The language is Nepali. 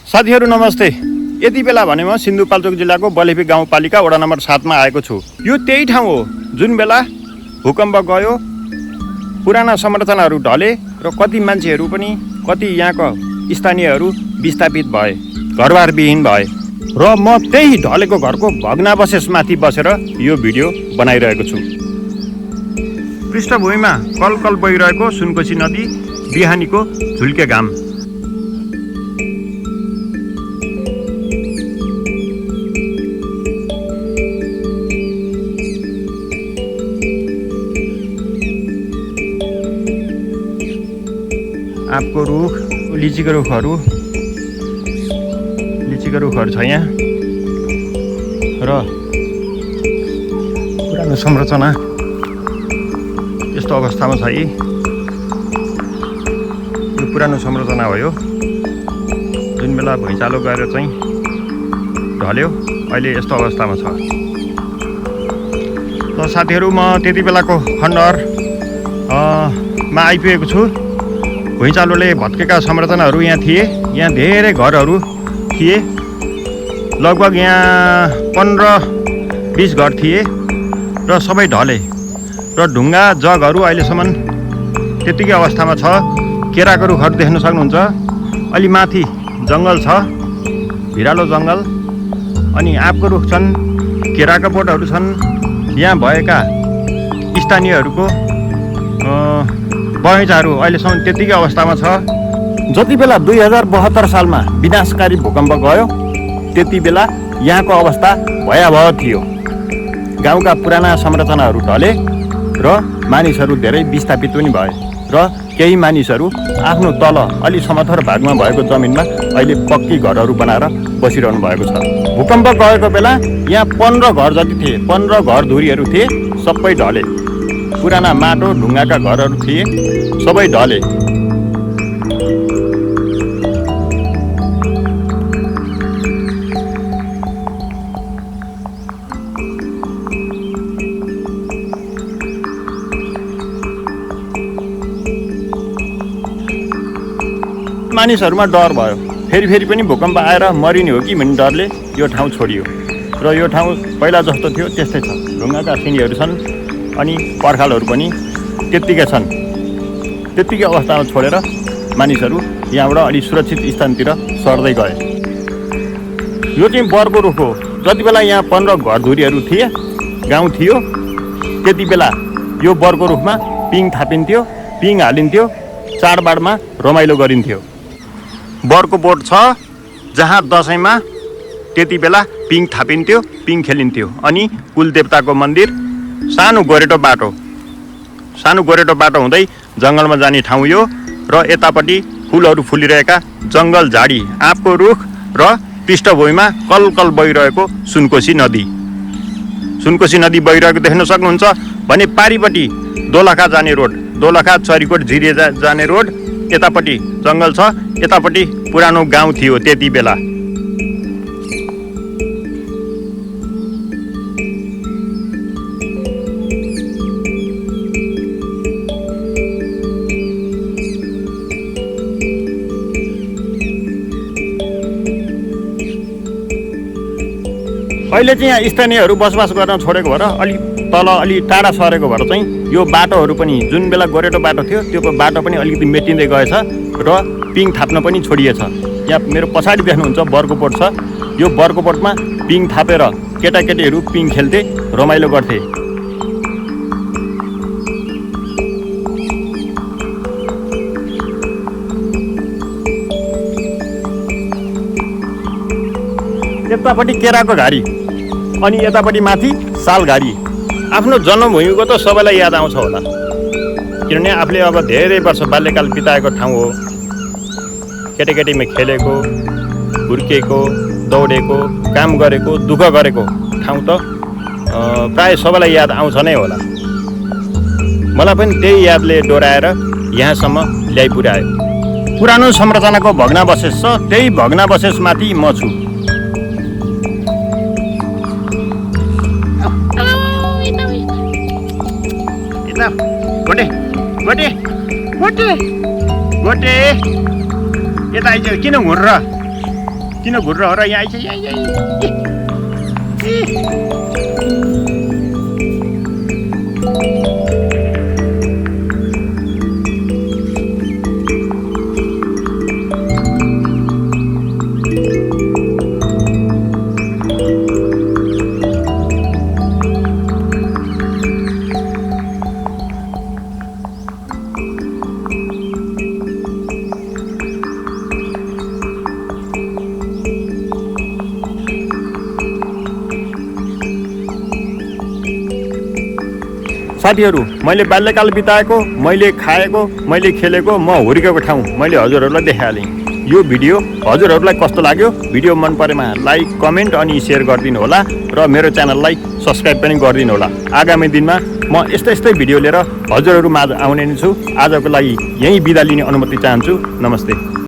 साथीहरू नमस्ते। यति बेला भने म सिन्धुपाल्चोक जिल्लाको बलेफी गाउँपालिका वडा नम्बर 7 मा आएको छु। यो त्यही ठाउँ हो जुन बेला भूकम्प गयो, पुराना संरचनाहरू ढले र कति मान्छेहरू पनि कति यहाँको स्थानीयहरू विस्थापित भए, घरबारविहीन भए र म त्यही ढलेको घरको भग्नावशेषमाथि बसेर यो भिडियो बनाइरहेको छु। पृष्ठभूमिमा कलकल बगिरहेको सुनकोशी नदी, बिहानीको झुल्के घाम। आँपको रुख, लिचीको रुखहरू छ यहाँ र पुरानो संरचना यस्तो अवस्थामा छ। यो पुरानो संरचना हो। यो जुन बेला भुइँचालो गएर चाहिँ ढल्यो, अहिले यस्तो अवस्थामा छ। ल साथीहरू, म त्यति बेलाको खण्डहरमा आइपुगेको छु। भुइँचालोले भत्केका संरचनाहरू यहाँ थिए। यहाँ धेरै घरहरू थिए, लगभग यहाँ 15-20 घर थिए र सबै ढले र ढुङ्गा जगहरू अहिलेसम्म त्यतिकै अवस्थामा छ। केराको रुखहरू देख्न सक्नुहुन्छ। अलि माथि जङ्गल छ, भिरालो जङ्गल, अनि आँपको रुख छन्, केराका बोटहरू छन्। यहाँ भएका स्थानीयहरूको बगैँचाहरू अहिलेसम्म त्यतिकै अवस्थामा छ। जति बेला 2072 सालमा विनाशकारी भूकम्प गयो, त्यति बेला यहाँको अवस्था भयावह थियो। गाउँका पुराना संरचनाहरू ढले र मानिसहरू धेरै विस्थापित पनि भए र केही मानिसहरू आफ्नो तल अलि समथर भागमा भएको जमिनमा अहिले पक्की घरहरू बनाएर बसिरहनु भएको छ। भूकम्प गएको बेला यहाँ 15 घर जति थिए, 15 घरधुरीहरू थिए, सबै ढले। पुराना माटो ढुङ्गाका घरहरू थिए, सबै ढले। मानिसहरूमा डर भयो। फेरि पनि भूकम्प आएर मरिने हो कि भन्ने डरले यो ठाउँ छोडियो र यो ठाउँ पहिला जस्तो थियो त्यस्तै छ। ढुङ्गाका सिँढीहरू छन् अनि पर्खालहरू पनि त्यत्तिकै छन्। त्यत्तिकै अवस्थामा छोडेर मानिसहरू यहाँबाट अलि सुरक्षित स्थानतिर सर्दै गए। यो चाहिँ बरको रुख हो। जति बेला यहाँ 15 घरधुरीहरू थिए, गाउँ थियो, त्यति बेला यो बरको रुखमा पिङ थापिन्थ्यो, पिङ हालिन्थ्यो, चाडबाडमा रमाइलो गरिन्थ्यो। बरको बोट छ जहाँ दसैँमा त्यति बेला पिङ थापिन्थ्यो, पिङ खेलिन्थ्यो। अनि कुलदेवताको मन्दिर, सानो गोरेटो बाटो हुँदै जङ्गलमा जाने ठाउँ यो। र यतापट्टि फुलहरू फुलिरहेका जङ्गल झाडी, आँपको रुख र पृष्ठभूमिमा कलकल बगिरहेको सुनकोशी नदी बगिरहेको देख्न सक्नुहुन्छ भने पारिपट्टि दोलखा जाने रोड, दोलखा चरीकोट झिरे जाने रोड, यतापट्टि जङ्गल छ, यतापट्टि पुरानो गाउँ थियो त्यति बेला। अहिले चाहिँ यहाँ स्थानीयहरू बसोबास गर्न छोडेको भएर अलि तल अलि टाढा सरेको भएर चाहिँ यो बाटोहरू पनि जुन बेला गोरेटो बाटो थियो त्यो बाटो पनि अलिकति मेटिँदै गएछ र पिङ थाप्न पनि छोडिएछ। यहाँ मेरो पछाडि देख्नुहुन्छ बरको बोट छ। यो बरको बोटमा पिङ थापेर केटाकेटीहरू पिङ खेल्थे, रमाइलो गर्थे। यतापट्टि केराको घारी अनि यतापट्टि माथि सालघारी। आफ्नो जन्मभूमिको त सबैलाई याद आउँछ होला, किनभने आफूले अब धेरै वर्ष बाल्यकाल बिताएको ठाउँ हो। केटाकेटीमा खेलेको, हुर्किएको, दौडेको, काम गरेको, दुःख गरेको ठाउँ त प्राय सबैलाई याद आउँछ नै होला। मलाई पनि त्यही यादले डोराएर यहाँसम्म ल्याइ पुर्यायो। पुरानो संरचनाको भग्नावशेष छ, त्यही भग्नावशेषमाथि म छु। गोटे गोटे गोटे गोटे यता आइज। किन घुर्र किन घुरेर हो र यहाँ आइछ यहाँ साथीहरू मैले बाल्यकाल बिताएको मैले खाएको मैले खेलेको म हुर्केको ठाउँ मैले हजुरहरूलाई देखाइहालेँ यो भिडियो हजुरहरूलाई कस्तो लाग्यो भिडियो मन परेमा लाइक कमेन्ट अनि सेयर गरिदिनु होला र मेरो च्यानललाई सब्स्क्राइब पनि गरिदिनु होला आगामी दिनमा म यस्तै भिडियो लिएर हजुरहरू माझ आउने नै छु आजको लागि यही बिदा लिने अनुमति चाहन्छु नमस्ते